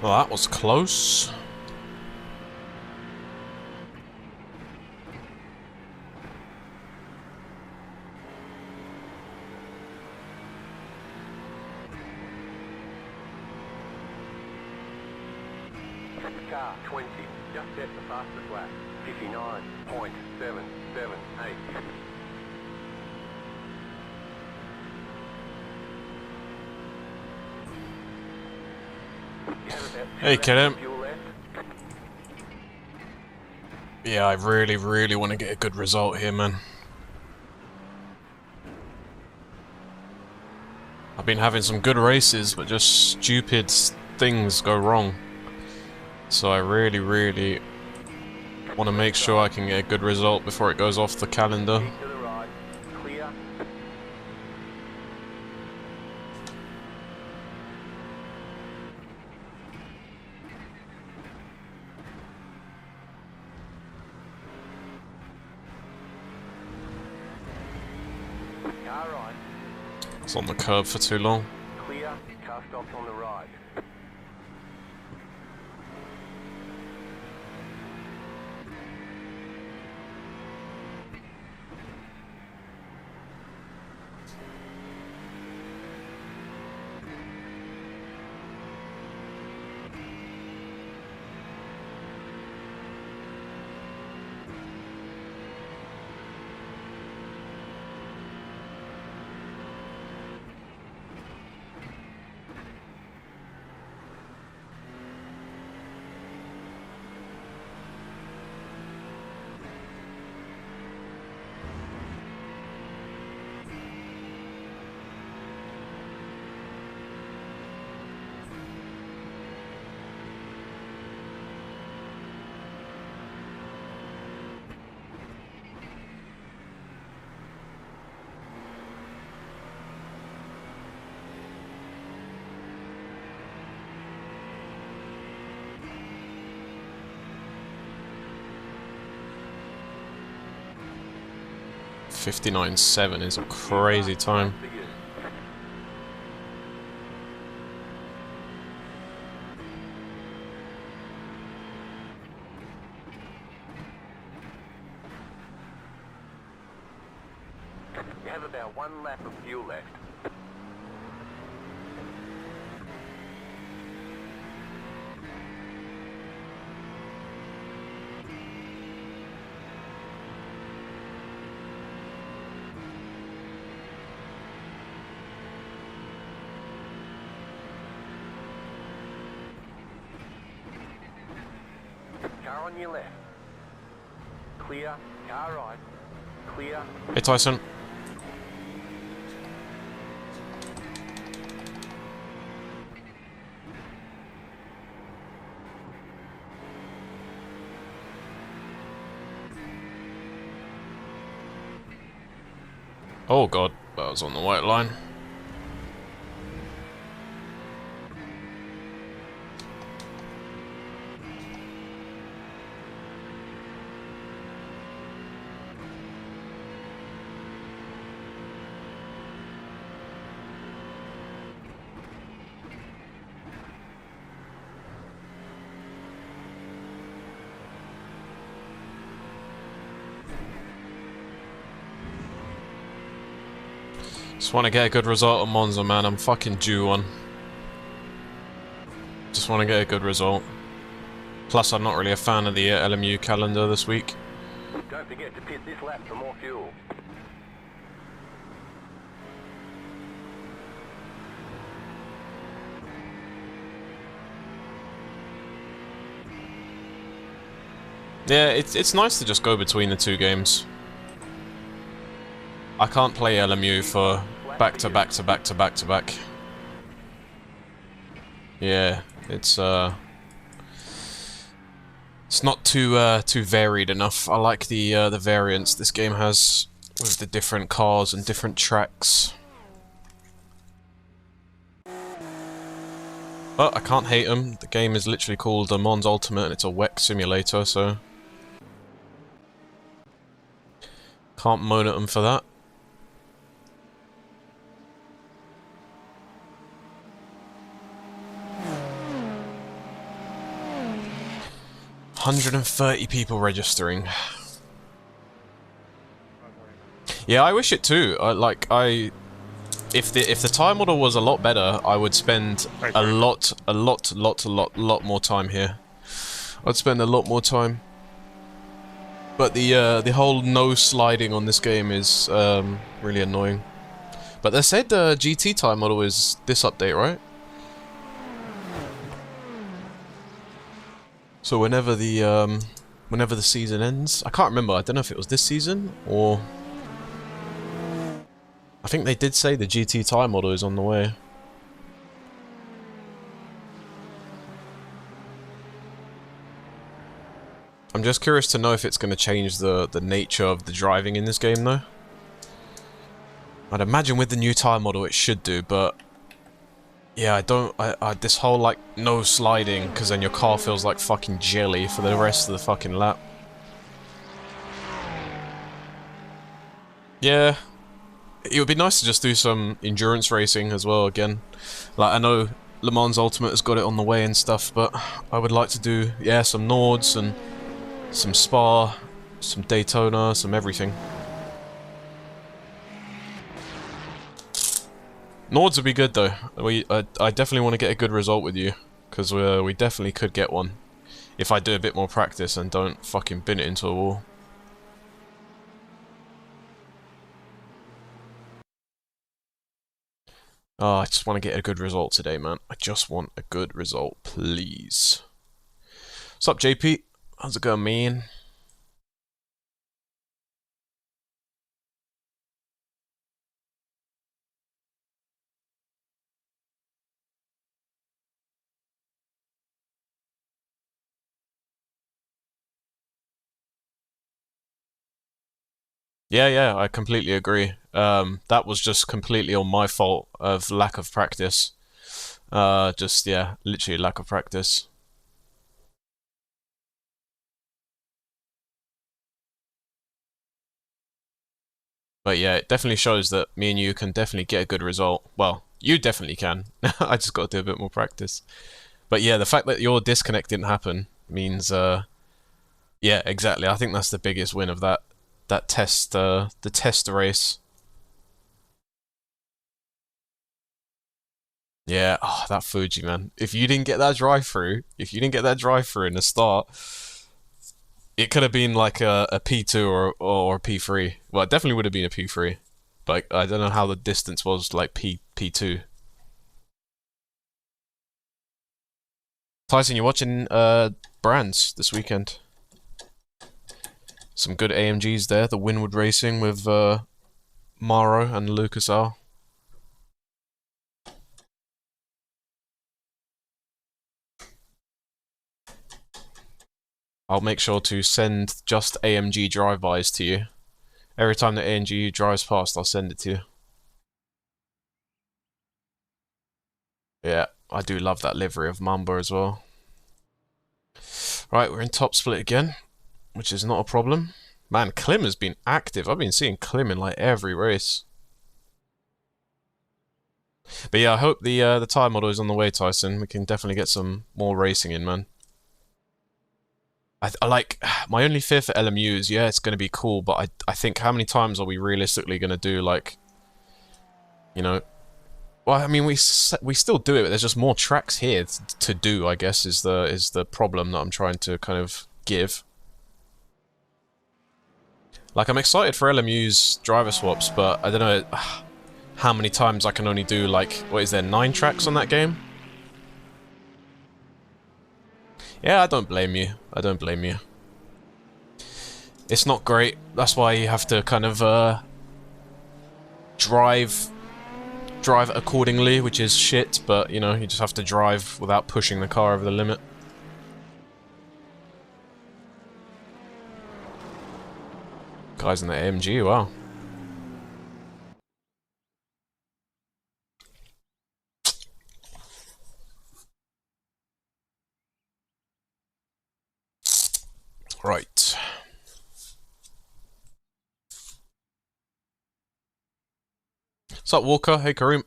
Well, that was close. Car 20, just set the fastest lap. 59.778. Hey, kid. Yeah, I really want to get a good result here, man. I've been having some good races, but just stupid things go wrong. So I really want to make sure I can get a good result before it goes off the calendar. It's on the curb for too long. Clear, car stops on the right. .59.7 is a crazy time. You have about 1 lap of fuel left. Car on your left. Clear, car right. Clear. Hey, Tyson. Oh god, that was on the white line. Just want to get a good result on Monza, man. I'm fucking due one. Just want to get a good result. Plus, I'm not really a fan of the LMU calendar this week. Don't forget to pit this lap for more fuel. Yeah, it's nice to just go between the two games. I can't play LMU for back to back to back to back to back. Yeah, it's not too varied enough. I like the variance this game has with the different cars and different tracks. But I can't hate them. The game is literally called Monza Ultimate and it's a WEC simulator, so can't moan at them for that. 130 people registering. Yeah, I wish it too. If the time model was a lot better, I would spend a lot more time here. I'd spend a lot more time. But the whole no sliding on this game is really annoying. But they said the GT time model is this update, right? So whenever the season ends, I can't remember. I don't know if it was this season or I think they did say the GT time model is on the way. I'm just curious to know if it's going to change the nature of the driving in this game, though. I'd imagine with the new tire model it should do, but yeah, this whole like no sliding, because then your car feels like fucking jelly for the rest of the fucking lap. Yeah, it would be nice to just do some endurance racing as well again. Like, I know Le Mans Ultimate has got it on the way and stuff, but I would like to do, yeah, some Nords and some Spa, some Daytona, some everything. Nords would be good though. I definitely want to get a good result with you, because we definitely could get one if I do a bit more practice and don't fucking bin it into a wall. Oh, I just want to get a good result today, man. I just want a good result, please. What's up, JP? How's it going, man? Yeah, I completely agree. That was just completely on my fault of lack of practice. Just, yeah, literally lack of practice. But yeah, it definitely shows that me and you can definitely get a good result. Well, you definitely can. I just got to do a bit more practice. But yeah, the fact that your disconnect didn't happen means, yeah, exactly. I think that's the biggest win of that test, the test race. Yeah, oh, that Fuji, man. If you didn't get that drive-through, in the start, it could have been like a P2 or a P3. Well, it definitely would have been a P3. But I don't know how the distance was like P2. Tyson, you're watching Brands this weekend. Some good AMGs there. The Winwood Racing with Maro and Lucas R. I'll make sure to send just AMG drive-bys to you. Every time the AMG drives past, I'll send it to you. Yeah, I do love that livery of Mamba as well. Right, we're in top split again, which is not a problem. Man, Klim has been active. I've been seeing Klim in like every race. But yeah, I hope the tyre model is on the way, Tyson. We can definitely get some more racing in, man. I like, my only fear for LMU is, yeah, it's going to be cool, but I think how many times are we realistically going to do, like, you know, well, I mean, we still do it, but there's just more tracks here to do, I guess, is the problem that I'm trying to kind of give. Like, I'm excited for LMU's driver swaps, but I don't know how many times I can only do, like, what is there, 9 tracks on that game? Yeah, I don't blame you. I don't blame you. It's not great. That's why you have to kind of drive accordingly, which is shit, but you know, you just have to drive without pushing the car over the limit. Guys in the AMG, wow. Right. What's up, Walker? Hey, Kareem.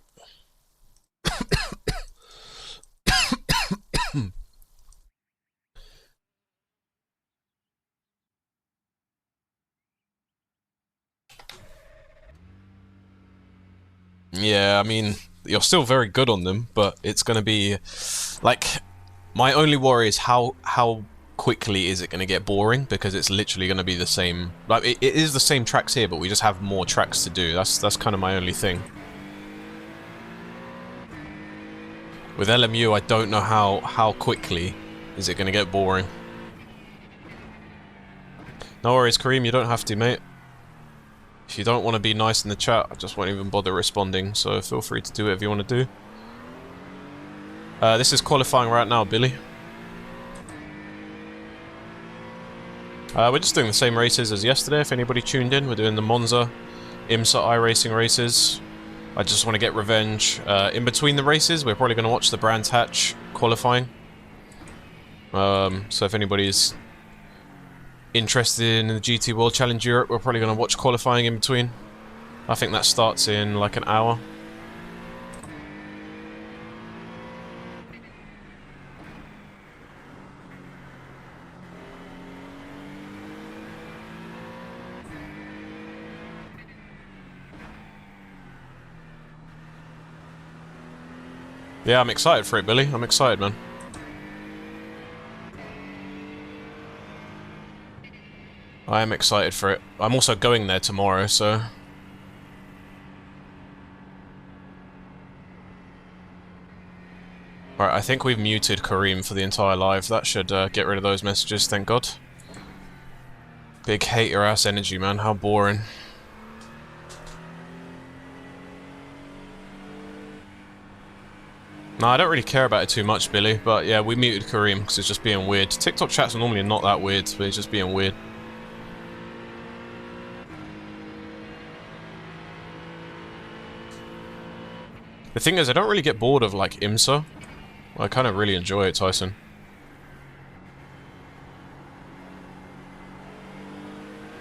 Yeah, I mean, you're still very good on them, but it's going to be like, my only worry is how quickly is it going to get boring, because it's literally going to be the same. Like, it is the same tracks here, but we just have more tracks to do. That's kind of my only thing. With LMU, I don't know how quickly is it going to get boring. No worries, Kareem, you don't have to, mate. If you don't want to be nice in the chat, I just won't even bother responding, so feel free to do whatever you want to do. This is qualifying right now, Billy. We're just doing the same races as yesterday, if anybody tuned in. We're doing the Monza, IMSA iRacing races. I just want to get revenge. In between the races, we're probably going to watch the Brands Hatch qualifying. So if anybody's interested in the GT World Challenge Europe, we're probably going to watch qualifying in between. I think that starts in like an hour. Yeah, I'm excited for it, Billy. I'm excited, man. I am excited for it. I'm also going there tomorrow, so... Alright, I think we've muted Kareem for the entire live. That should get rid of those messages, thank God. Big hater-ass energy, man. How boring. No, I don't really care about it too much, Billy, but yeah, we muted Kareem because it's just being weird. TikTok chats are normally not that weird, but it's just being weird. The thing is, I don't really get bored of, like, IMSA. I kind of really enjoy it, Tyson.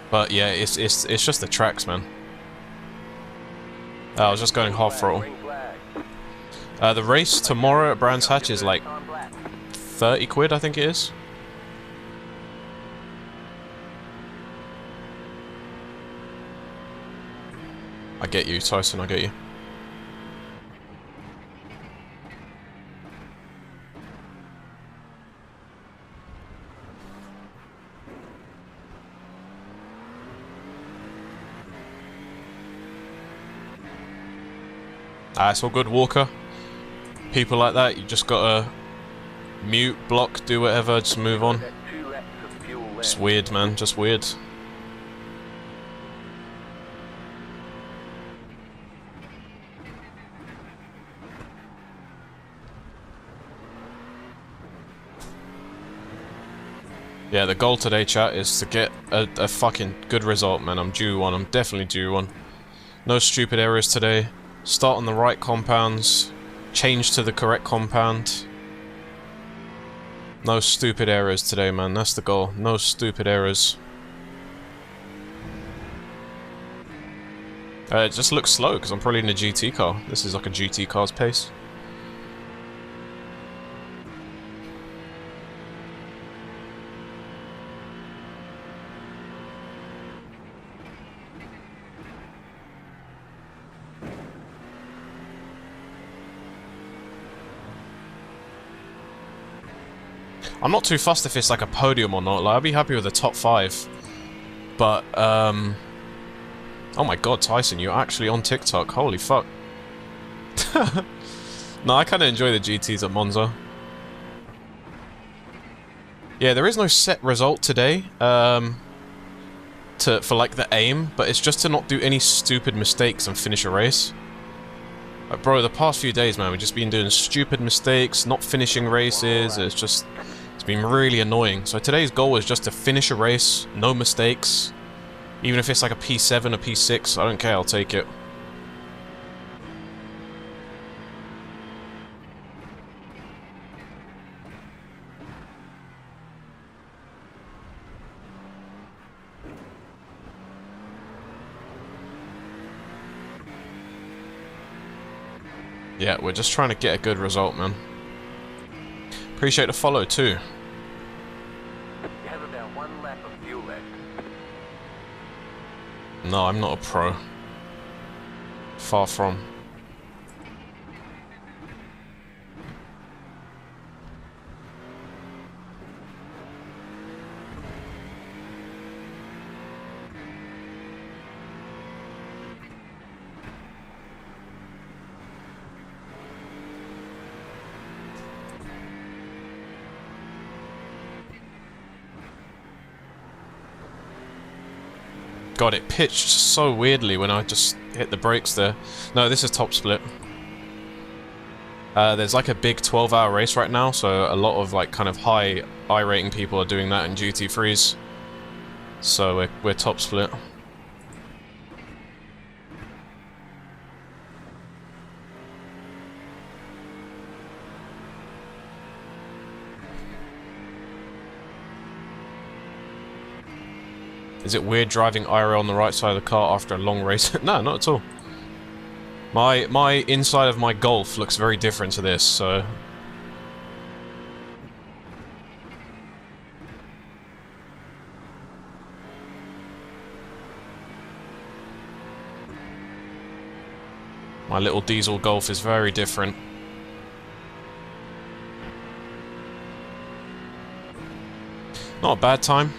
But yeah, it's just the tracks, man. I was just going half throttle. The race tomorrow at Brands Hatch is like 30 quid, I think it is. I get you, Tyson, I get you. It's all good, Walker. People like that, you just gotta mute, block, do whatever, just move on. Just weird, man, just weird. Yeah, the goal today, chat, is to get a fucking good result, man. I'm due one, I'm definitely due one. No stupid errors today. Start on the right compounds. Change to the correct compound. No stupid errors today, man. That's the goal. No stupid errors. It just looks slow because I'm probably in a GT car. This is like a GT car's pace. I'm not too fussed if it's like a podium or not. Like, I'd be happy with the top 5. But, oh my god, Tyson, you're actually on TikTok. Holy fuck. No, I kind of enjoy the GTs at Monza. Yeah, there is no set result today, for like the aim, but it's just to not do any stupid mistakes and finish a race. Like, bro, the past few days, man, we've just been doing stupid mistakes, not finishing races. It's been really annoying. So today's goal was just to finish a race, no mistakes. Even if it's like a P7, a P6, I don't care, I'll take it. Yeah, we're just trying to get a good result, man. Appreciate the follow, too. You have about 1 lap of fuel left. No, I'm not a pro. Far from. God, it pitched so weirdly when I just hit the brakes there. No, this is top split. There's like a big 12-hour race right now, so a lot of like kind of high I-rating people are doing that in GT3s. So we're top split. Is it weird driving IRL on the right side of the car after a long race? No, not at all. My inside of my Golf looks very different to this, so... My little diesel Golf is very different. Not a bad time.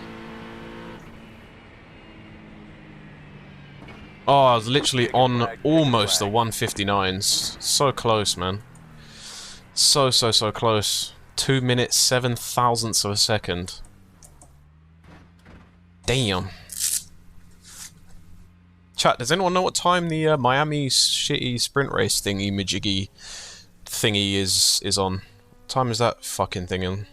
Oh, I was literally on almost the 159s. So close, man. So close. 2 minutes, 7 thousandths of a second. Damn. Chat, does anyone know what time the Miami shitty sprint race thingy-majiggy thingy is on? What time is that fucking thing in?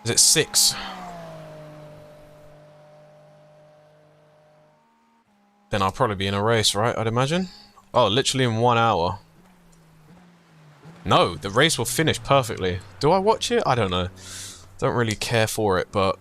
Is it 6? Then I'll probably be in a race, right? I'd imagine. Oh, literally in 1 hour. No, the race will finish perfectly. Do I watch it? I don't know. Don't really care for it, but...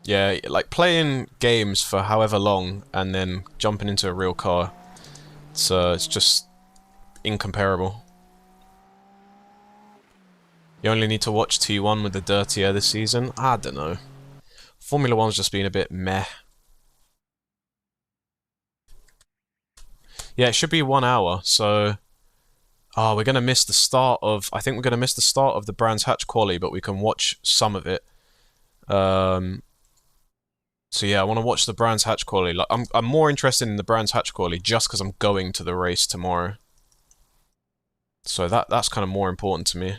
Yeah, like playing games for however long and then jumping into a real car. It's just incomparable. You only need to watch T1 with the dirty air this season? I don't know. Formula 1's just been a bit meh. Yeah, it should be 1 hour, so... Oh, we're gonna miss the start of... I think we're gonna miss the start of the Brands Hatch quali, but we can watch some of it. So yeah, I want to watch the Brands Hatch quali. Like, I'm more interested in the Brands Hatch quali just because I'm going to the race tomorrow. So that's kind of more important to me.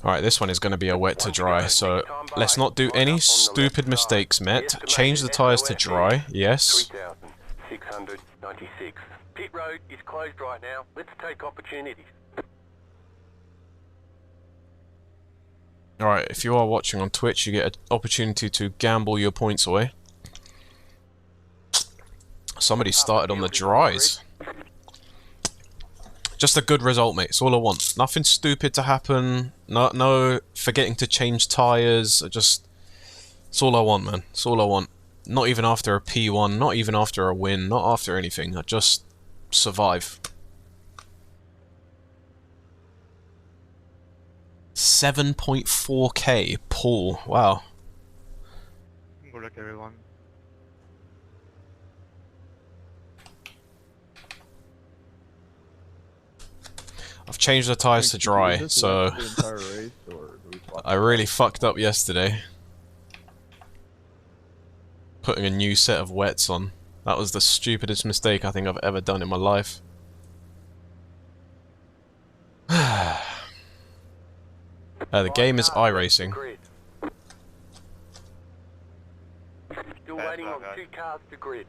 Alright, this one is going to be a wet to dry, so let's not do any stupid mistakes, Met. Change the tyres to dry, yes. 3,696. Pit road is closed right now. Let's take opportunities. Alright, if you are watching on Twitch, you get an opportunity to gamble your points away. Somebody started on the dries. Just a good result, mate. It's all I want. Nothing stupid to happen. No forgetting to change tyres. It's all I want, man. It's all I want. Not even after a P1. Not even after a win. Not after anything. I just survive. 7.4k pull. Wow. Good luck, everyone. I've changed the tyres to dry, so I really fucked up yesterday. Putting a new set of wets on. That was the stupidest mistake I think I've ever done in my life. The game is iracing. Still waiting on 2 cars to grid.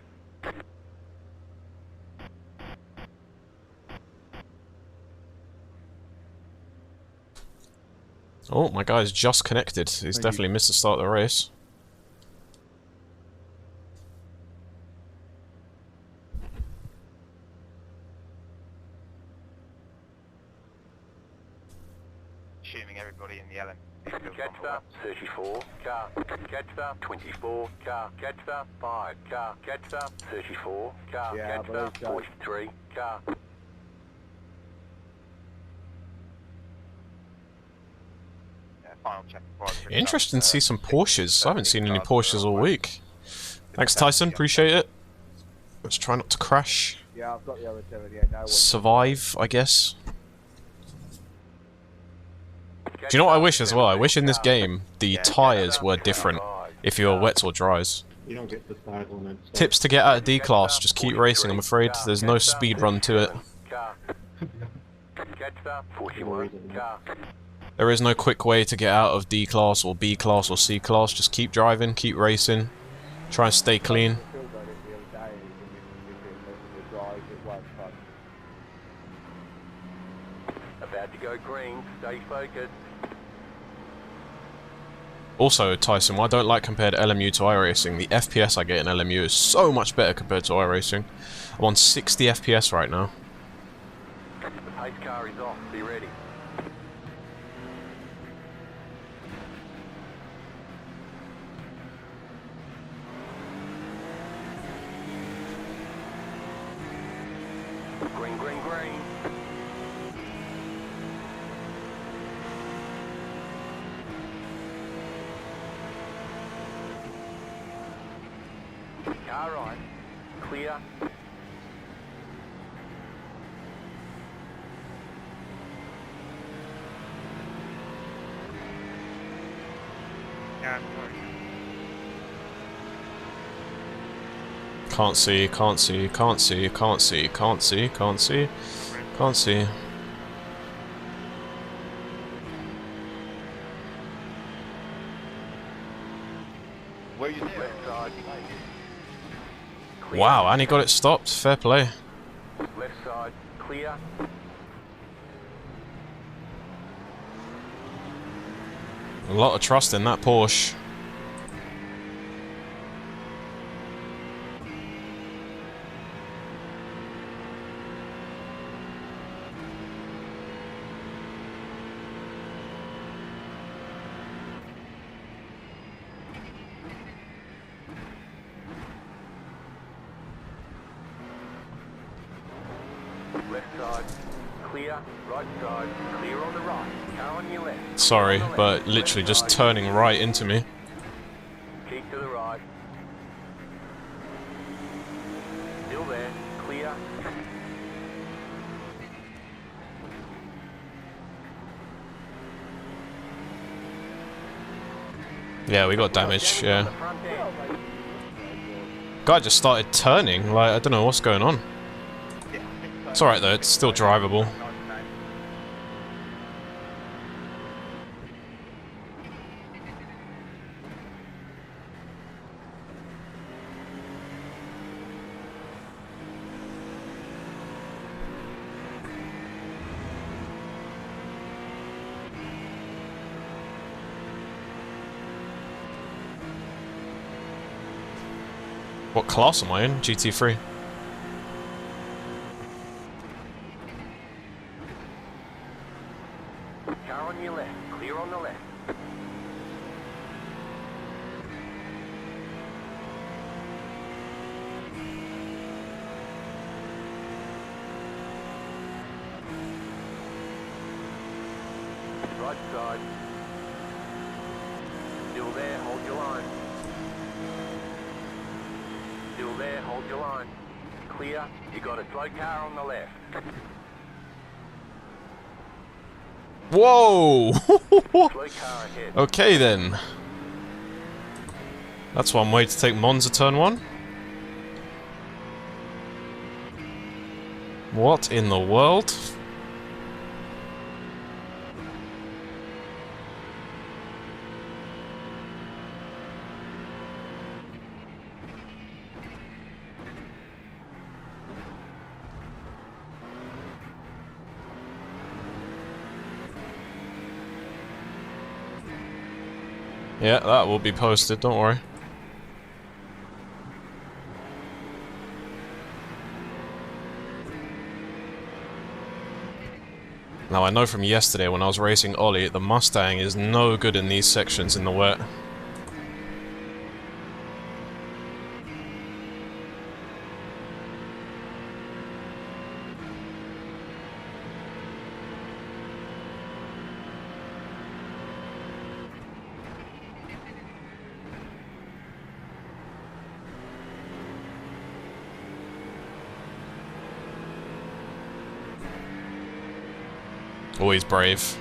Oh, my guy's just connected. He's definitely missed the start of the race. Assuming everybody in the LM. Catster, 34, car. Catster, 24, car. Catster, 5, car. Catster, 34, car. Catster, 43, car. Yeah, final check before I finish up, Interesting to see some Porsches. I haven't seen any Porsches all week. Thanks, Tyson. Appreciate it. Let's try not to crash. Yeah, I've got the other 7, yeah, no one. Survive, I guess. Do you know what I wish as well? I wish in this game the tyres were different if you're wets or dries. You don't get the tires on it. Tips to get out of D-Class, just keep racing, I'm afraid. There's no speed run to it. There is no quick way to get out of D-Class or B-Class or C-Class, just keep driving, keep racing, try and stay clean. About to go green, stay focused. Also, Tyson, what I don't like compared to LMU to iRacing, the FPS I get in LMU is so much better compared to iRacing. I'm on 60 FPS right now. The pace car is off, be ready. Green, green, green. Car right. Clear. Yeah, I'm sorry. Can't see, can't see, can't see, can't see, can't see, can't see, can't see. Where you there? Left side. Clear. Wow, and he got it stopped. Fair play. Left side. Clear. A lot of trust in that Porsche. Left side. Clear. Right side. Clear on the right. Car on your left. Sorry, Clear on the but left. literally Left just side. turning right into me. Keep to the right. Still there. Clear. Yeah, we got damage, Damage on the yeah. front end. Guy just started turning, like, I don't know what's going on. It's alright though, it's still drivable. What class am I in? GT3. Car on your left. Clear on the left. Right side. Still there, hold your line. Still there, hold your line. Clear. You got a slow car on the left. Whoa! Slow car ahead. Okay then. That's one way to take Monza turn 1. What in the world? Yeah, that will be posted, don't worry. Now I know from yesterday when I was racing Ollie, the Mustang is no good in these sections in the wet. Always brave.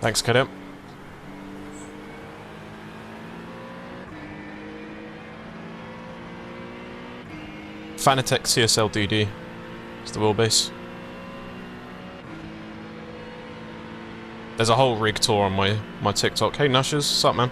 Thanks, cadet. Fanatec CSL DD. It's the wheelbase. There's a whole rig tour on my TikTok. Hey Nushers, what's up, man?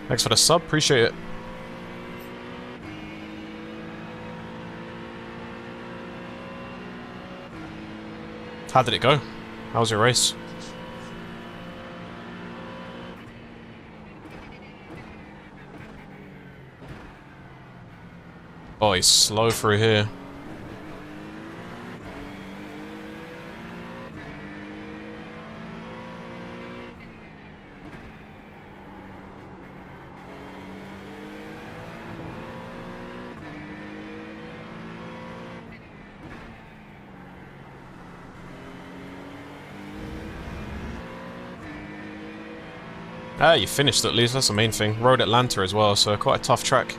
Thanks for the sub, appreciate it. How did it go? How was your race? Oh, he's slow through here. Ah, you finished at least, that's the main thing. Road Atlanta as well, so quite a tough track.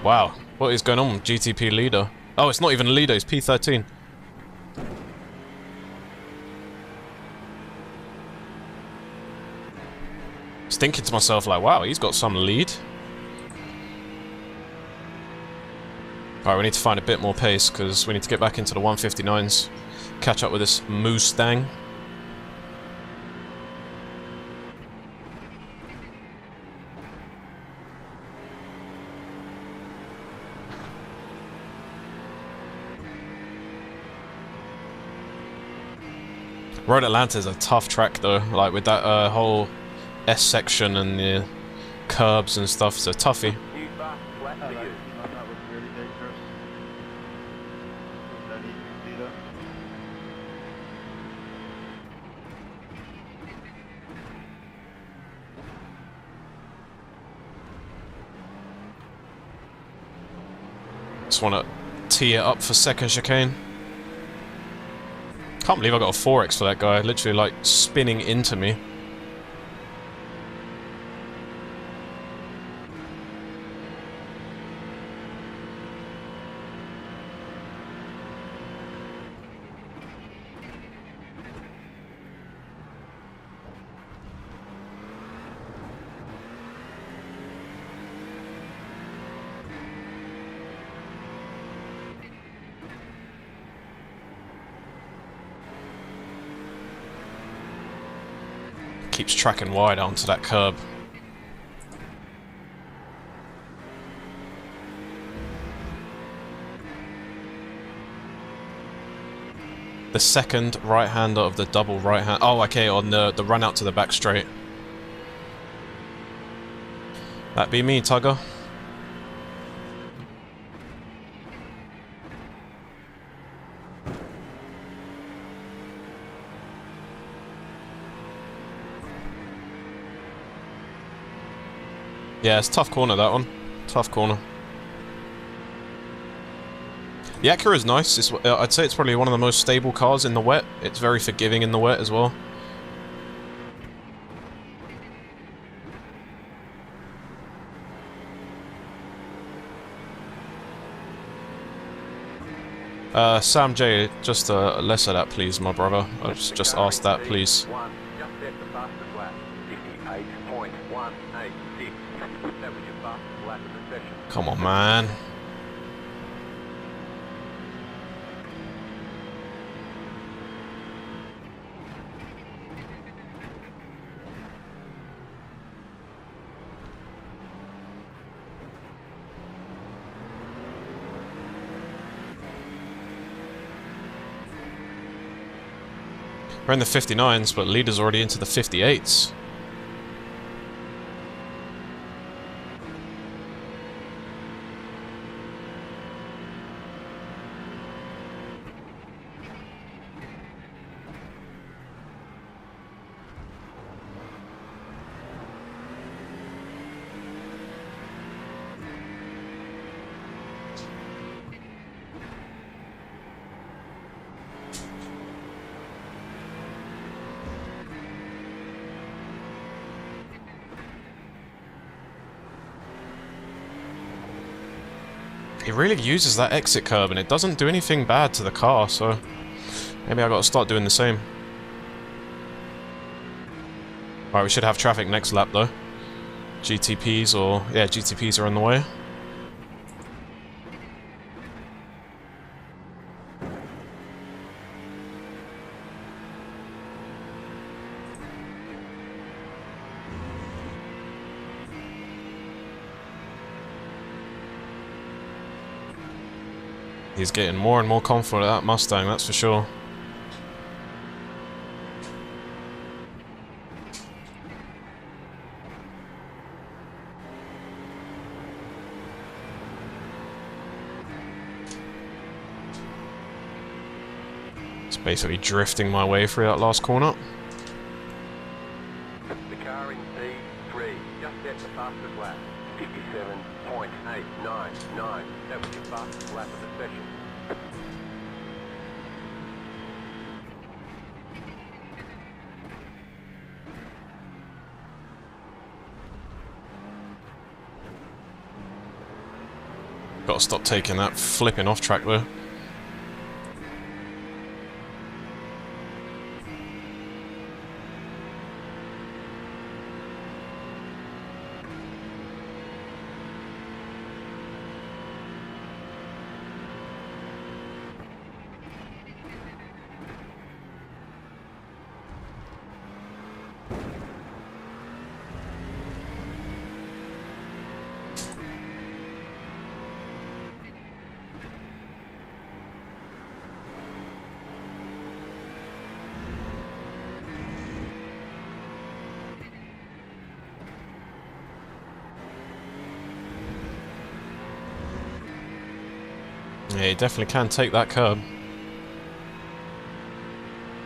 Wow, what is going on with GTP leader? Oh, it's not even a leader, it's P13. I was thinking to myself like, wow, he's got some lead. Alright, we need to find a bit more pace because we need to get back into the 159s. Catch up with this Mustang. Road Atlanta is a tough track though, like with that whole S section and the curbs and stuff, it's a toughie. New bar, flat for you. That was really dangerous. Was that easy leader? Just want to tee it up for second chicane. Can't believe I got a 4x for that guy, literally like spinning into me. Keeps tracking wide onto that curb. The second right-hander of the double right-hand. Oh, okay, on the run out to the back straight. That be me, Tugger. Yeah, it's a tough corner, that one. Tough corner. The Acura is nice. I'd say it's probably one of the most stable cars in the wet. It's very forgiving in the wet as well. Sam J, just less of that, please, my brother. I just asked that, please. One, just set the fastest lap. 58.186. That was your fastest lap of the session. Come on, man. We're in the 59s, but leader's already into the 58s. It really uses that exit curb, and it doesn't do anything bad to the car, so maybe I gotta start doing the same. Alright, we should have traffic next lap, though. GTPs or... yeah, GTPs are on the way. He's getting more and more confident at that Mustang, that's for sure. It's basically drifting my way through that last corner. The car in P3 just set the fastest lap. 57.899. That was your fastest lap of the session. Gotta stop taking that flipping off track though. Yeah, you definitely can take that curb.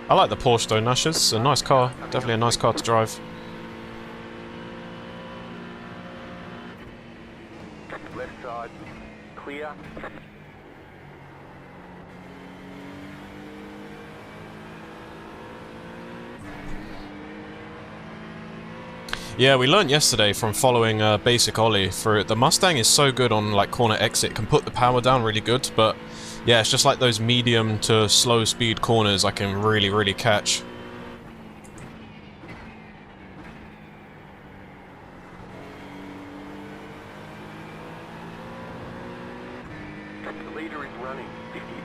I like the Porsche though, Nash. It's a nice car. Definitely a nice car to drive. Left side, clear. Yeah, we learnt yesterday from following basic ollie through. The Mustang is so good on like corner exit, can put the power down really good, but yeah, it's just like those medium to slow speed corners I can really catch. The leader is running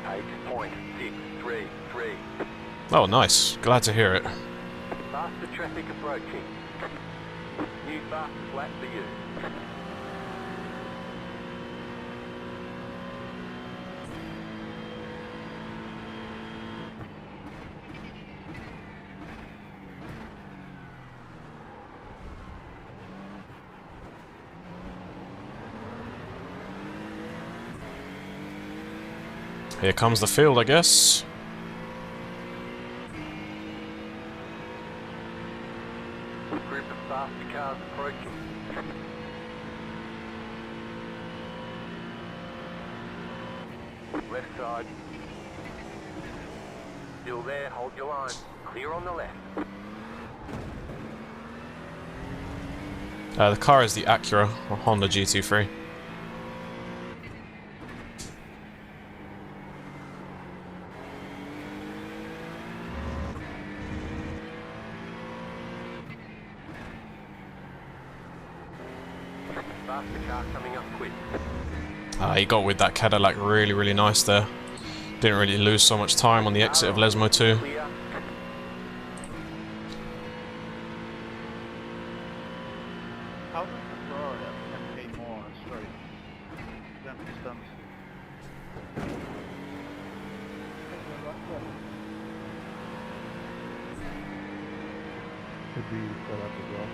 58.633. Oh, nice. Glad to hear it. Faster traffic approaching. New fastest lap for you. Here comes the field, I guess. Group of fast cars approaching. Left side. Still there, hold your line. Clear on the left. The car is the Acura, or Honda GT3. Faster car coming up quick. He got with that Cadillac really nice there. Didn't really lose so much time on the exit of Lesmo 2. Clear. How does the Ferrari have 10k more on a straight? Don't understand. Could be set up as well.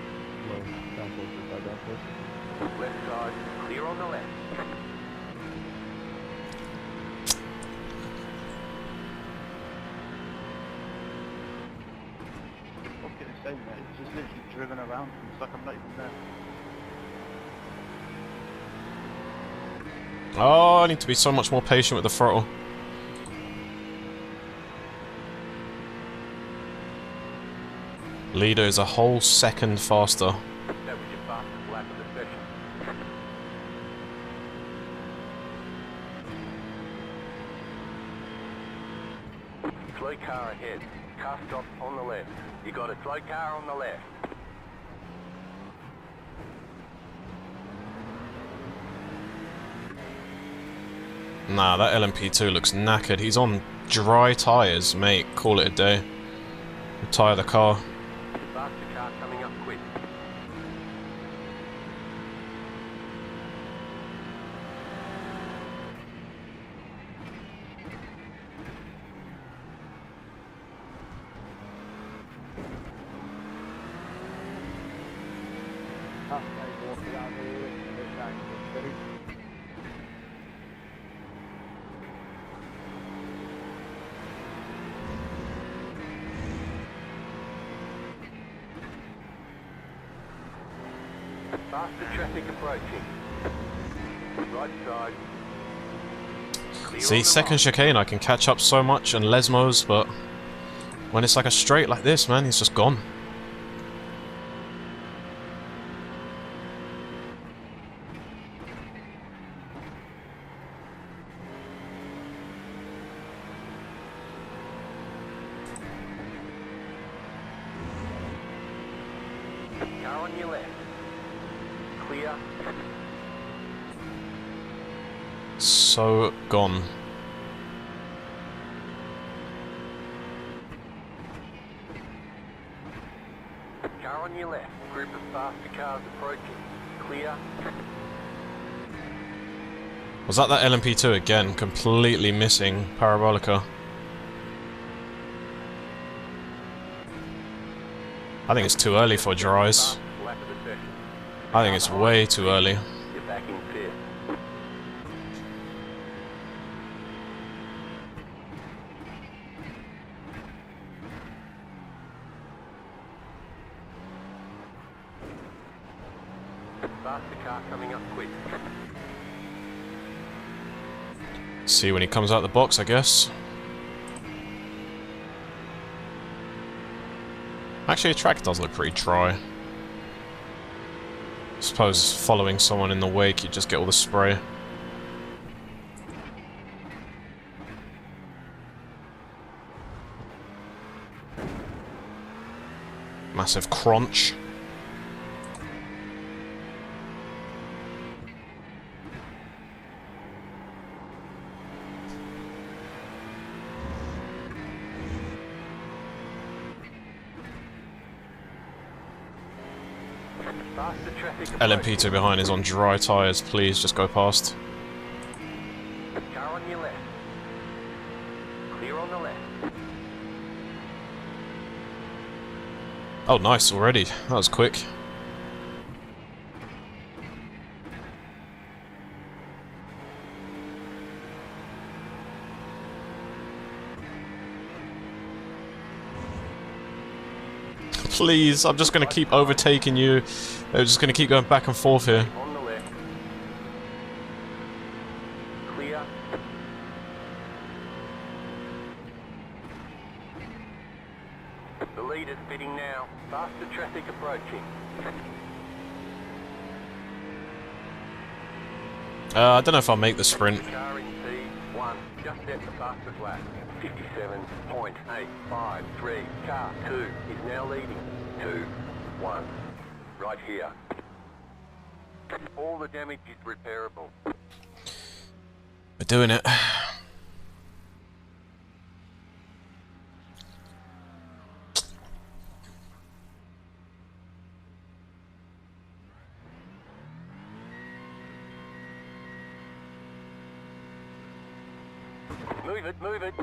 Low downforce or side downforce. Left side, clear on the left. What can I say, mate? It's just literally driven around. It's like I'm not even there. Oh, I need to be so much more patient with the throttle. Leader is a whole second faster. That was your fastest lap of the session. car ahead. Car stop on the left. You got a slow car on the left. Nah, that LMP2 looks knackered. He's on dry tyres, mate. Call it a day. Retire the car. Faster car coming up quick. Faster traffic approaching. Right side. Clear See, on the second right. chicane I can catch up so much and Lesmos, but when it's like a straight like this, man, he's just gone. Car on your left. Clear. So gone. Car on your left. Group of faster cars approaching. Clear. Was that LMP2 again? Completely missing Parabolica. I think it's too early for dries. Lap of the session. I think it's way too early. You're back in fifth. Faster car coming up quick. See when he comes out the box, I guess. Actually, the track does look pretty dry. I suppose following someone in the wake, you just get all the spray. Massive crunch. Faster traffic LMP2 behind is on dry tyres, please just go past. Car on your left. Clear on the left. Oh nice, already. That was quick. Please, I'm just going to keep overtaking you. I'm just going to keep going back and forth here. On the left. Clear. The leader's pitting now. Faster traffic approaching. I don't know if I'll make the sprint. Car in P1. Just set the fastest lap. 57.853. Car 2 is now leading. 2, 1. Right here. All the damage is repairable. We're doing it. Move it, move it.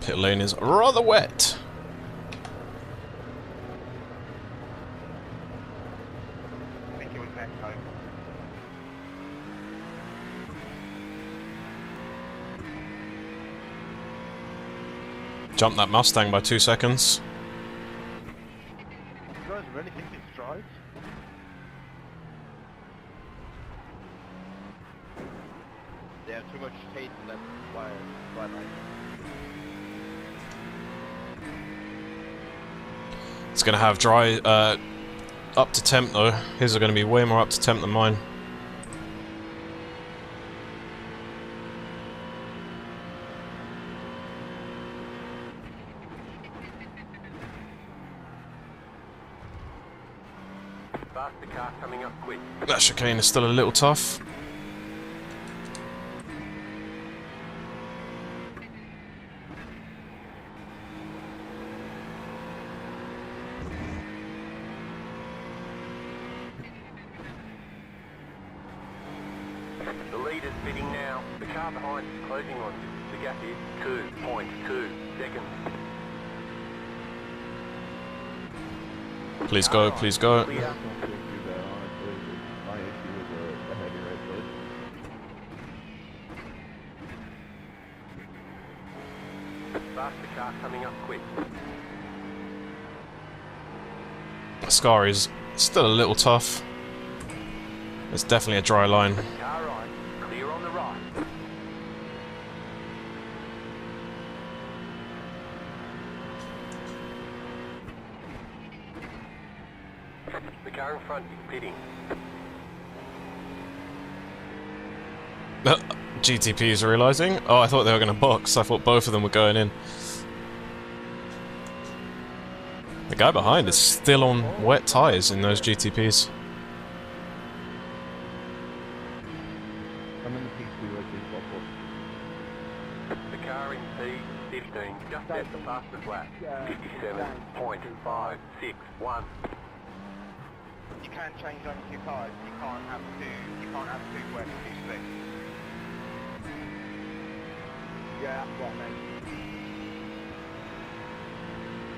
Pit lane is rather wet. I think it was next time. Jumped that Mustang by 2 seconds. You guys really think it's dry? They have too much hate in that fly line. It's going to have dry, up to temp though. His are going to be way more up to temp than mine. Faster car coming up quick. That chicane is still a little tough. The leader's bidding now. The car behind is closing on you. The gap is 2.2 seconds. Please go, please go. Clear. I don't feel too bad, honestly. My issue was a heavy red push. Faster car coming up quick. Scar is still a little tough. It's definitely a dry line. Car right. Clear on the right. The car in front is pitting. GTP is realising. Oh, I thought they were going to box. I thought both of them were going in. The guy behind is still on wet tyres in those GTPs. I'm in the P2 at least bubble. The car in P15 just at the fastest lap. 57.561. You can change over to your cars. You can't have two wet and two slick. Yeah, that's what I meant.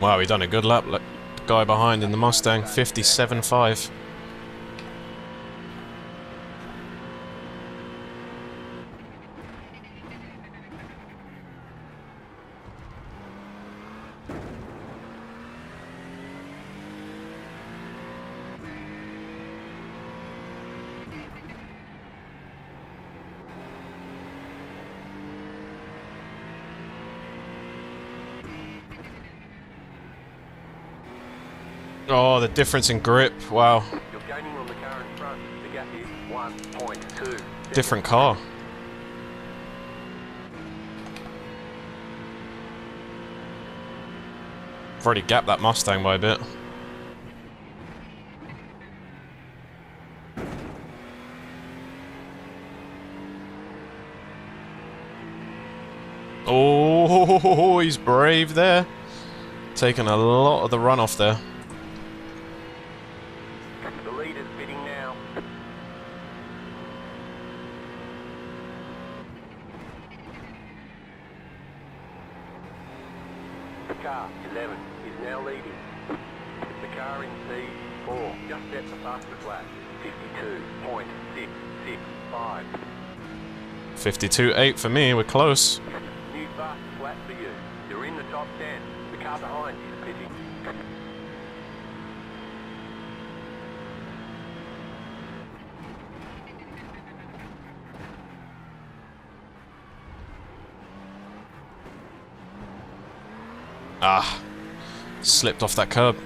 Wow, he done a good lap. Look, the guy behind in the Mustang, 57.5. Oh, the difference in grip. Wow. You're gaining on the car in front. The gap is 1.2. Different car. I've already gapped that Mustang by a bit. Oh, he's brave there. Taking a lot of the runoff there. The leader's bidding now. Car 11 is now leading. The car in C4 just at the fastest lap. 52.665. 52.8 for me, we're close. New fastest lap for you. You're in the top 10. The car behind is pitting. Ah, slipped off that curb.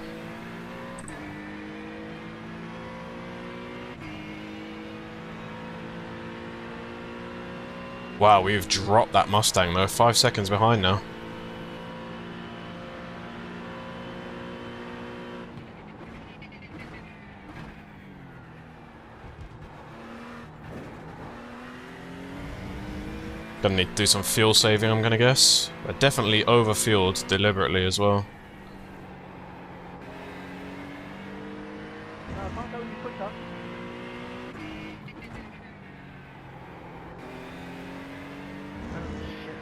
Wow, we've dropped that Mustang though, 5 seconds behind now. Gonna need to do some fuel saving, I'm gonna guess. But definitely over-fueled deliberately as well. No, I can't go any quicker. Oh shit,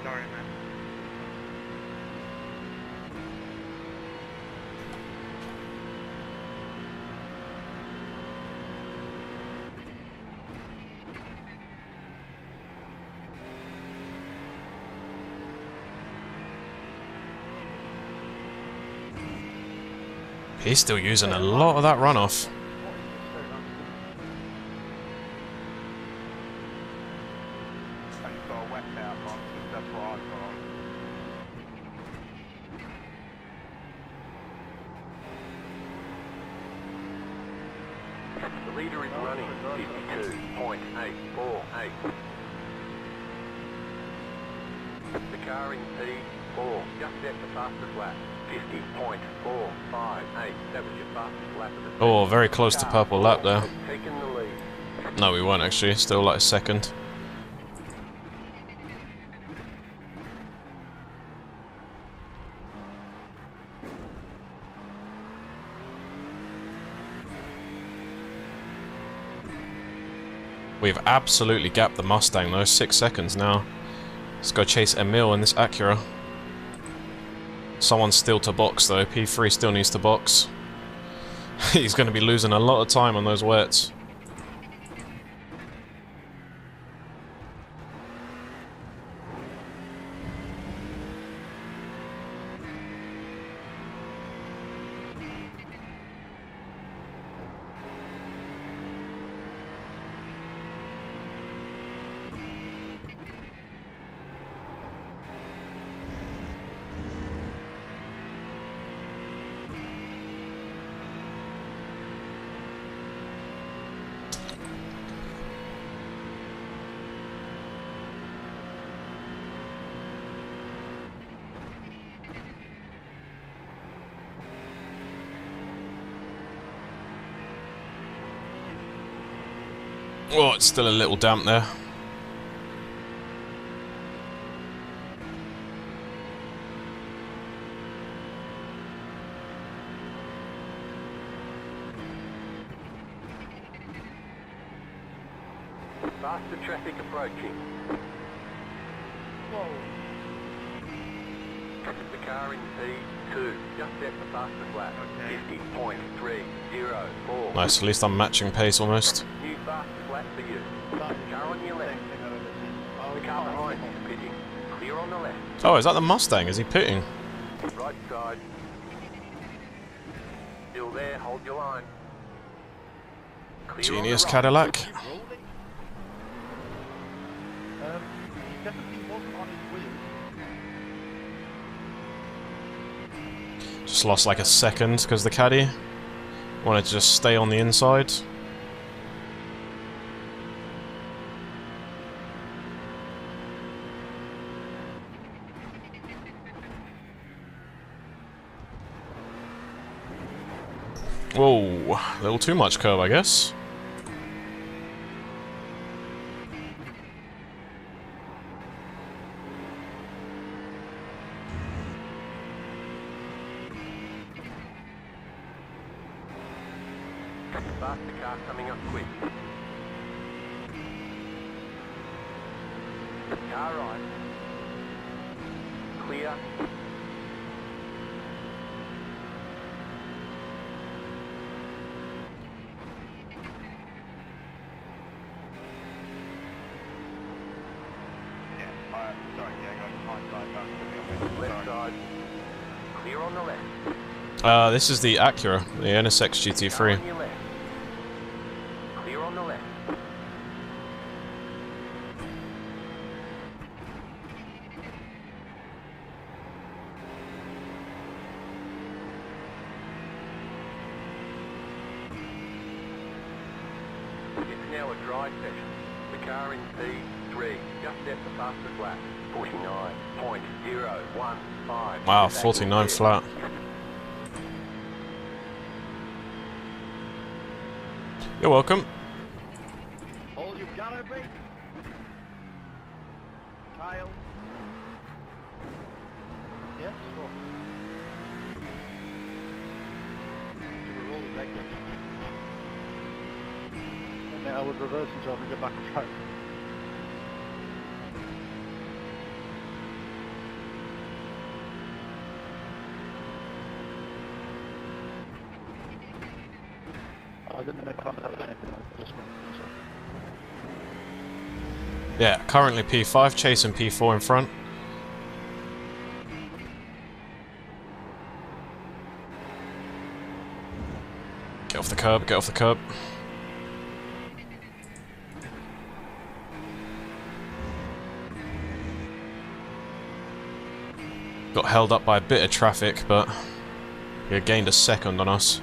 sorry man. He's still using a lot of that runoff. And you've got a wet out on, that's what I've got on. The leader is running 52.848. The car in P4 just at the fastest lap. 50.458. That was your fastest lap of the Oh, very close to purple lap there. taking the lead. No, we weren't actually. Still like a second. We've absolutely gapped the Mustang though. 6 seconds now. Let's go chase Emil in this Acura. Someone's still to box though. P3 still needs to box. He's going to be losing a lot of time on those wets. Oh, it's still a little damp there. Faster traffic approaching. Whoa. The car in P2 just set the fastest lap. Okay. 50.304. Nice, at least I'm matching pace almost. New fastest lap for you. That is Car on your the left. same thing I've ever seen. Oh, The car behind you is pitting. Clear on the left. Oh, is that the Mustang? Is he pitting? Right side. Still there, hold your line. Clear on the Genius right. Cadillac. Keep rolling. He definitely wasn't on his wheel. Just lost like a second because the caddy wanted to just stay on the inside. Whoa, a little too much curve, I guess. Faster car coming up quick. Car right. Clear. Sorry, yeah, go behind side. Left side. Clear on the left. This is the Acura, the NSX Car GT3. on your left. Clear on the left. It's now a dry session. The car in P3 just set the fastest lap. 49.015. Wow, 49 flat. You're welcome. All you gotta be. Kyle. Yes, sure. To roll the deck. And then I would reverse himself and get back on track. I didn't make fun of anything, I just went for myself. Yeah, currently P5, chasing P4 in front. Get off the curb, get off the curb. Got held up by a bit of traffic, but he gained a second on us.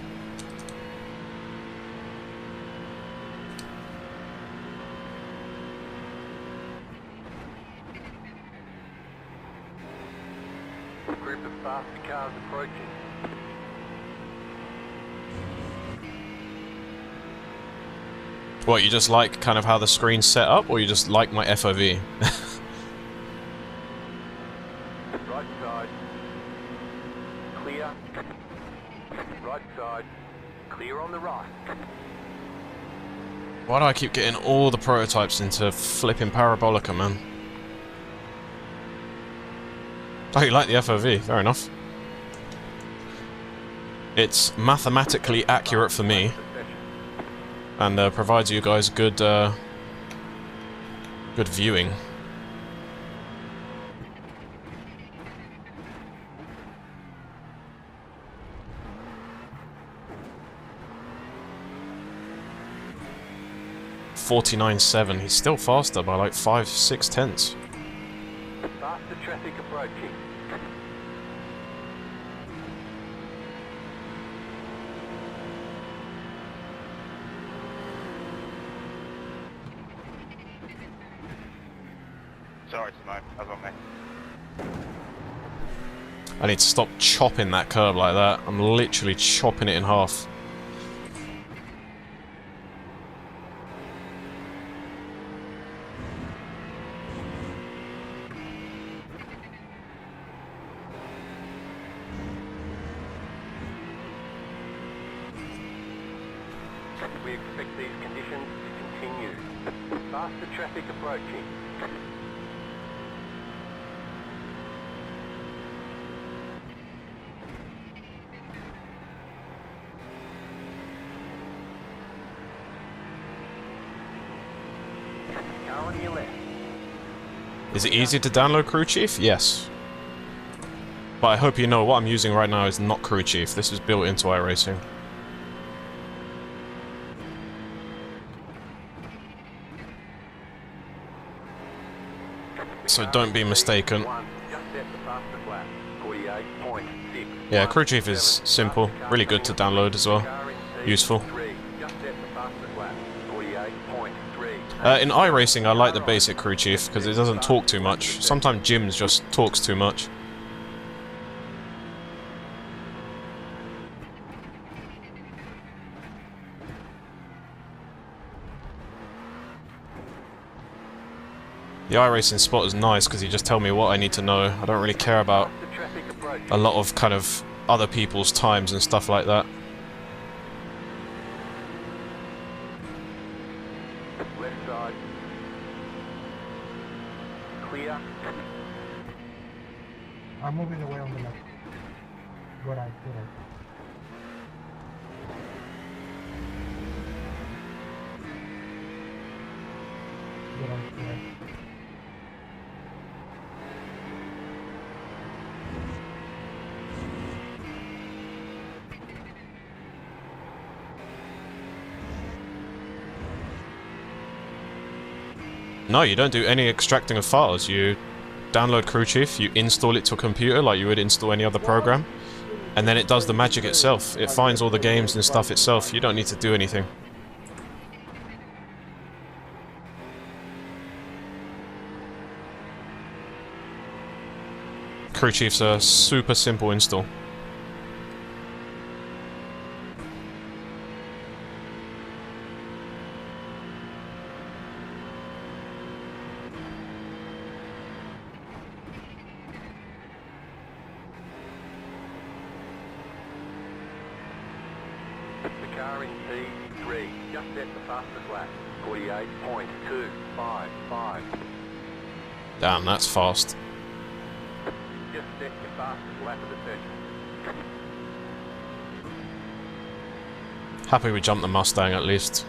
Green group of faster cars approaching. What, you just like kind of how the screen's set up, or you just like my FOV? Right side. Clear. Right side. Clear on the right. Why do I keep getting all the prototypes into flipping Parabolica, man? Oh, you like the FOV, fair enough. It's mathematically accurate for me, and provides you guys good, good viewing. .49.7. He's still faster by like 5-6 tenths. Faster traffic approaching. Sorry, Simone. That was on me. I need to stop chopping that curb like that. I'm literally chopping it in half. We expect these conditions to continue. Faster traffic approaching. Car on your left. Is it easy to download Crew Chief? Yes. But I hope you know what I'm using right now is not Crew Chief. This is built into iRacing. So don't be mistaken. Yeah, Crew Chief is simple, really good to download as well. Useful. In iRacing I like the basic Crew Chief because it doesn't talk too much. Sometimes Jim's just talks too much. The iRacing spot is nice because you just tell me what I need to know. I don't really care about a lot of kind of other people's times and stuff like that. Left side. Clear. I'm moving away on the left. Good eye, good eye. Good eye, good eye. No, you don't do any extracting of files. You download Crew Chief, you install it to a computer like you would install any other program, and then it does the magic itself. It finds all the games and stuff itself. You don't need to do anything. Crew Chief's a super simple install. The car in P3, just set the fastest lap. 48.255. Damn, that's fast. Just set your fastest lap of the session. Happy we jumped the Mustang at least.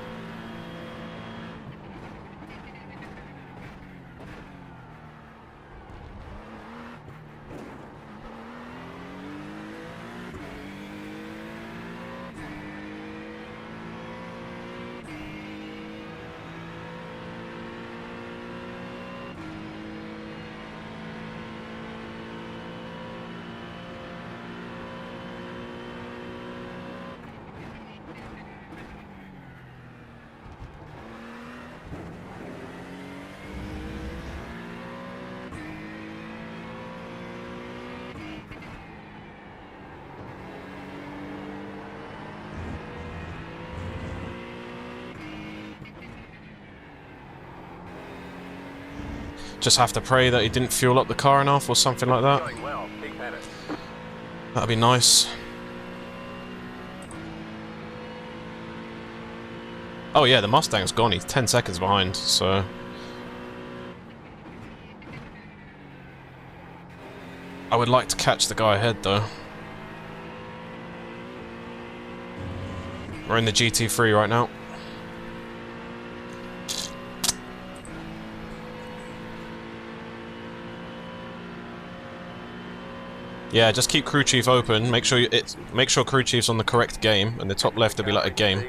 Just have to pray that he didn't fuel up the car enough or something like that. Going well. Keep at it. That'd be nice. Oh yeah, the Mustang's gone. He's 10 seconds behind, so... I would like to catch the guy ahead, though. We're in the GT3 right now. Yeah, just keep crew chief open. Make sure make sure crew chief's on the correct game, and the top left will be like a game.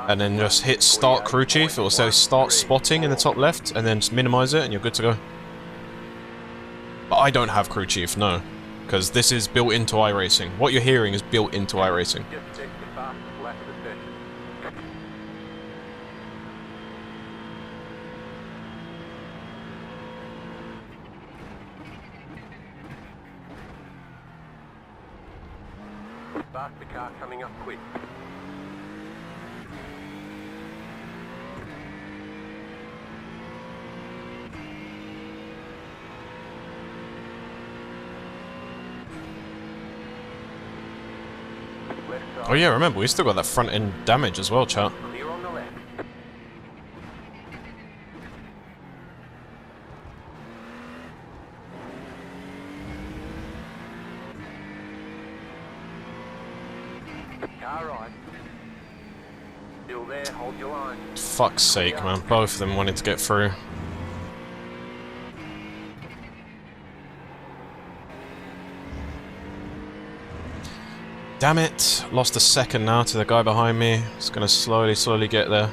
And then just hit start crew chief. It will say start spotting in the top left, and then just minimize it, and you're good to go. But I don't have crew chief, no, because this is built into iRacing. What you're hearing is built into iRacing. Faster car coming up quick. Oh yeah, remember, we still got that front end damage as well, chat. Clear on the left. Car right. Still there, hold your line. Fuck's sake, man. Both of them wanted to get through. Damn it! Lost a second now to the guy behind me. It's gonna slowly get there.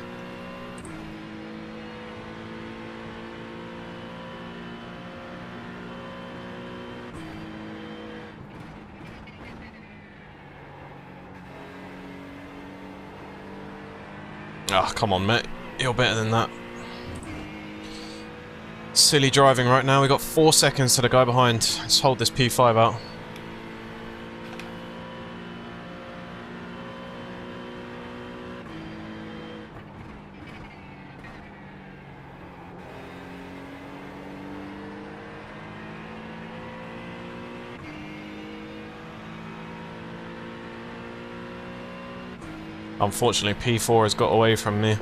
Ah, come on, mate. You're better than that. Silly driving right now. We got 4 seconds to the guy behind. Let's hold this P5 out. Unfortunately, P4 has got away from me.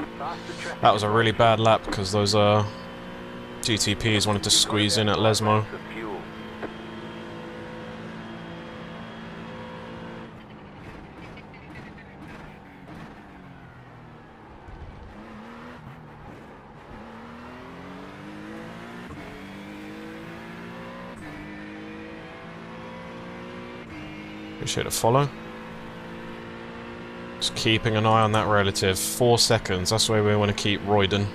That was a really bad lap because those GTPs wanted to squeeze in at Lesmo. Appreciate a follow. Just keeping an eye on that relative. 4 seconds, that's where we want to keep Royden.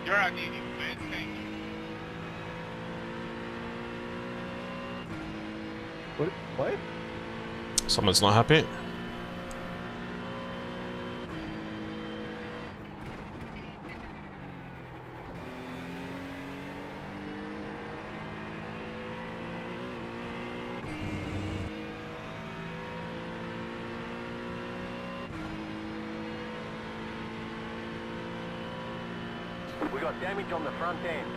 You're out needing man, thank you. What? Someone's not happy. We got damage on the front end.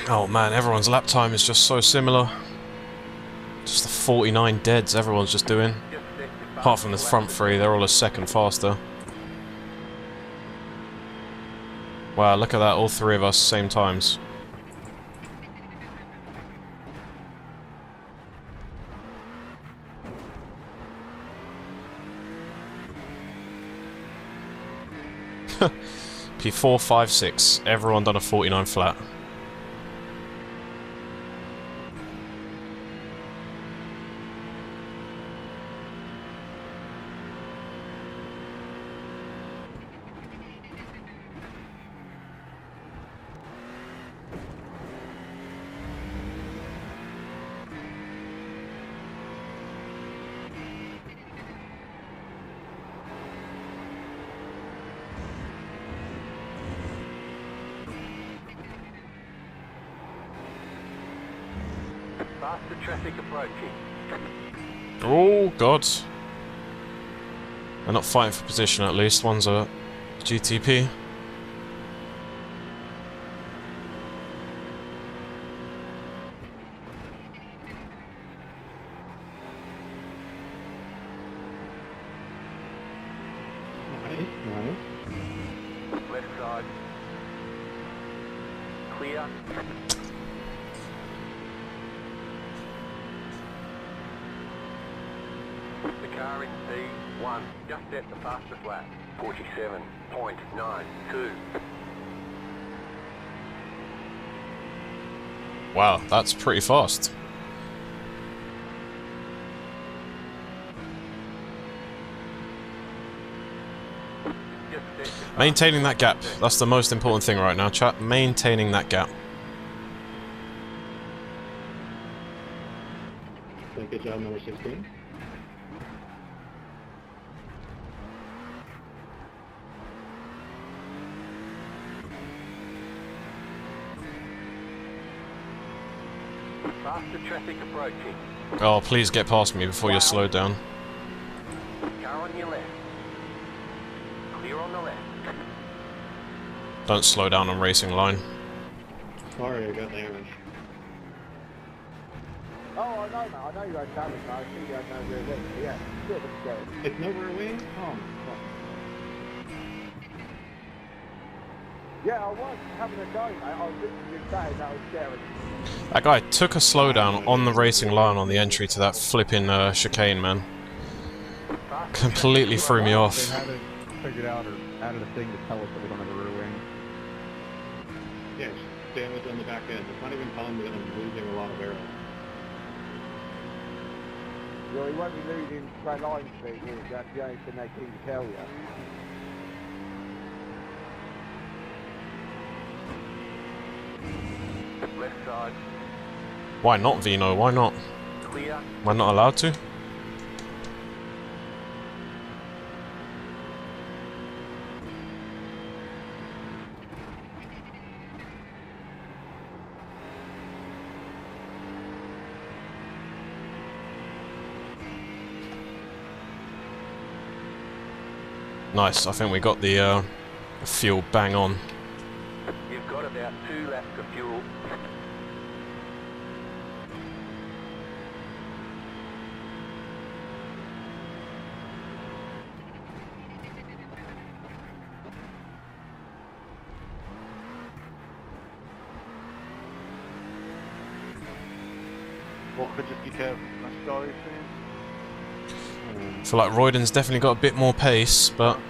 Oh man, everyone's lap time is just so similar. Just the 49 deads everyone's just doing. Apart from the front three, they're all a second faster. Wow, look at that, all three of us, same times. P4, 5, 6. Everyone done a 49 flat. Faster traffic approaching. Oh god. They're not fighting for position at least. One's a GTP. Nice. Left side. Clear. The car in P1 just set the fastest lap. 47.92. Wow, that's pretty fast. Maintaining that gap. That's the most important thing right now, chat. Maintaining that gap. Good job, number 16. Faster traffic approaching. Oh, please get past me before you're slowed down. Car on your left. Clear on the left. Don't slow down on racing line. Sorry, I got damage. Oh, I know, mate. I know you had damage, mate. I see you had no rear wing. But yeah, still a bit scary. It's no rear wing? Oh, fuck. Yeah, I was having a go, mate. I was literally saying that was scary. That guy took a slowdown on the racing line on the entry to that flipping chicane, man. Completely threw me off. They haven't figured out or added a thing to tell us that we don't have a rear wing. Yes, damage on the back end. It's not even telling me that I'm losing a lot of air. Well, he won't be losing straight line speed, will he? That's the only thing they keep to tell you. Left side. Why not, Vino? Why not? Clear. Am I not allowed to? Nice, I think we got the fuel bang on. You've got about 2 laps of fuel. What could just be careful? My story thing. I feel like Royden's definitely got a bit more pace, but I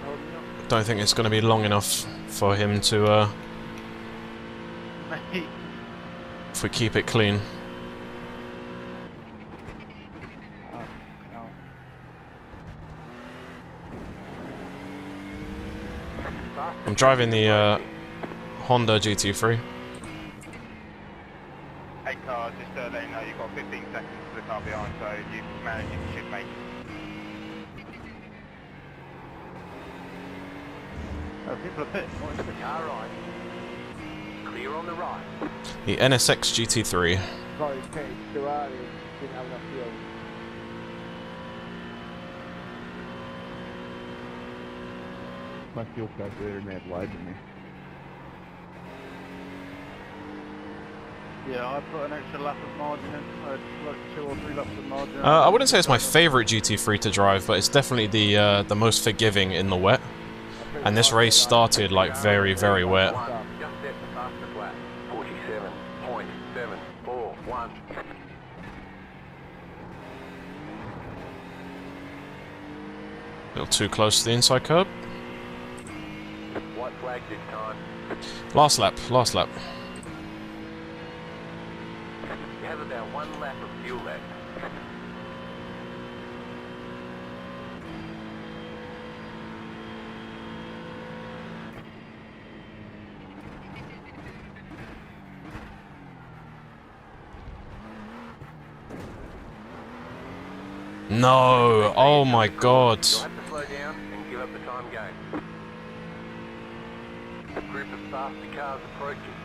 don't think it's going to be long enough for him to, Mate. if we keep it clean. No. I'm driving the Honda GT3. Hey car, just to let you know you've got 15 seconds to the car behind, so you managed, you should make it. Oh, people are pitting. What is The car right. Clear on the right. The NSX GT3. Sorry, Kenny, too early. Didn't have enough fuel. My fuel calculator may have lied to me. Yeah, I put an extra lap of margin in. Like 2 or 3 laps of margin. I wouldn't say it's my favourite GT3 to drive, but it's definitely the most forgiving in the wet. And this race started like very, very wet. Just set the fastest lap. 47.741. A little too close to the inside curb. White flag this time. Last lap, last lap. You have about 1 lap of fuel left. No! Oh my god. You'll have to slow down and give up the time game. A group of faster cars approaching.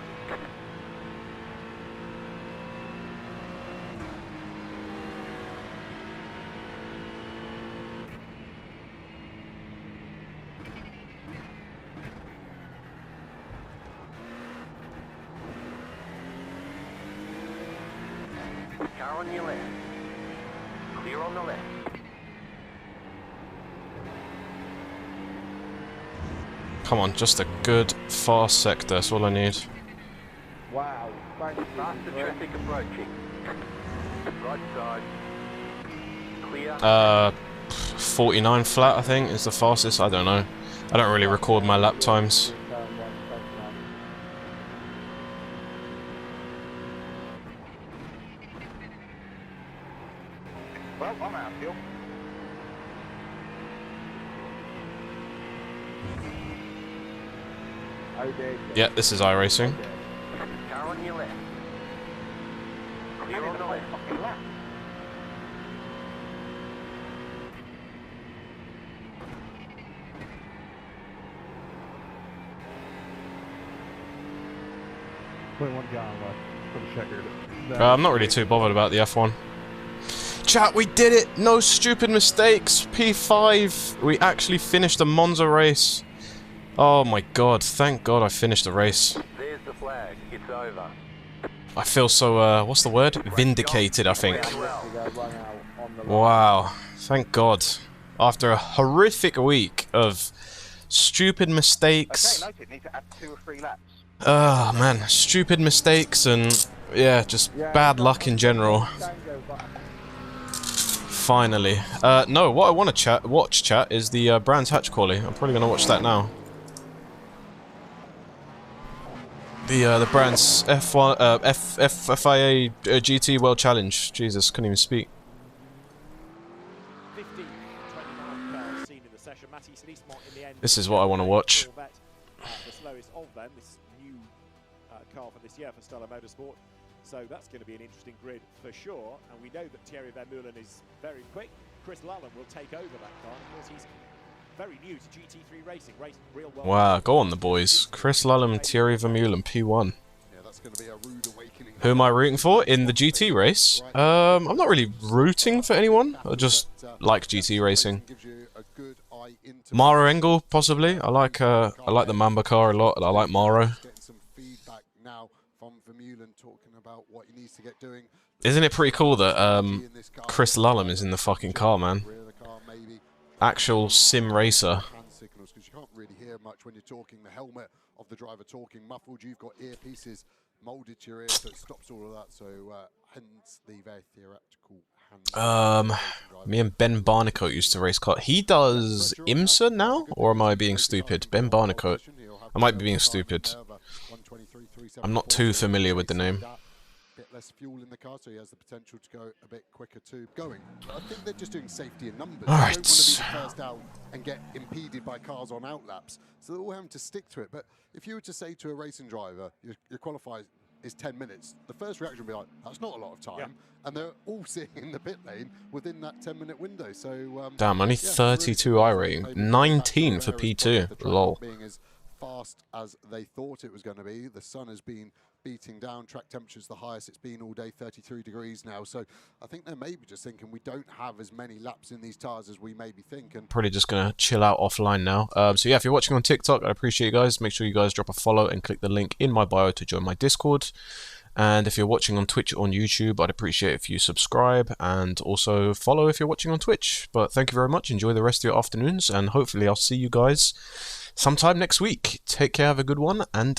Car on your left. Clear on the left. Come on, just a good, fast sector, that's all I need. Wow. Thank you. Faster traffic approaching. Right side. Clear. 49 flat, I think, is the fastest. I don't know. I don't really record my lap times. Well, I'm out of fuel. Yeah, this is iRacing. Car on your left. Clear on the left. .1 gallon left for the checkered. I'm not really too bothered about the F1. Chat, we did it! No stupid mistakes! P5! We actually finished the Monza race. Oh my god, thank god I finished the race. There's the flag. It's over. I feel so, what's the word? Vindicated, I think. Wow, thank god. After a horrific week of stupid mistakes. Okay, noted. Need to add 2 or 3 laps. Oh man, stupid mistakes and, yeah, just bad luck in general. Finally. No, what I want to watch chat is the Brands Hatch Quali. I'm probably going to watch that now. The Brands F1, FIA GT World Challenge. Jesus, couldn't even speak. This is what I want to watch. The slowest of them, this new car for this year for Stella Motorsport. So that's going to be an interesting grid for sure. And we know that Thierry Vermeulen is very quick. Chris Lallam will take over that car. Of course, he's very new to GT3 racing. Raced real well. Wow, go on the boys. Chris Lallam, Thierry Vermeulen, P1. Yeah, that's going to be a rude awakening. Who am I rooting for in the GT race? I'm not really rooting for anyone. I just like GT racing. Maro Engel, possibly. I like the Mamba car a lot. I like Maro. Isn't it pretty cool that Chris Lallam is in the fucking car, man? Actual sim racer. You can't really hear much when you're talking. The helmet of the driver talking muffled. You've got earpieces molded to your ear, so it stops all of that. So hence the very theoretical. Me and Ben Barnicoat used to race car. He does IMSA now, or am I being stupid? Ben Barnicoat. I might be being stupid. I'm not too familiar with the name. Bit less fuel in the car, so he has the potential to go a bit quicker too. I think they're just doing safety in numbers. All right. They don't want to be the first out and get impeded by cars on outlaps, so they're all having to stick to it. But if you were to say to a racing driver, your qualifier is 10 minutes, the first reaction would be like, that's not a lot of time, and they're all sitting in the pit lane within that 10-minute window. So damn, only 32 I rating, 19 for P2. Lol. Being as fast as they thought it was going to be, the sun has been beating down. Track temperature's the highest it's been all day, 33 degrees now. So I think they're maybe just thinking we don't have as many laps in these tires as we maybe think. And probably just gonna chill out offline now. So yeah, if you're watching on TikTok, I appreciate you guys. Make sure you guys drop a follow and click the link in my bio to join my Discord. And if you're watching on Twitch or on YouTube, I'd appreciate if you subscribe and also follow if you're watching on Twitch. But thank you very much. Enjoy the rest of your afternoons, and hopefully I'll see you guys sometime next week. Take care, have a good one, and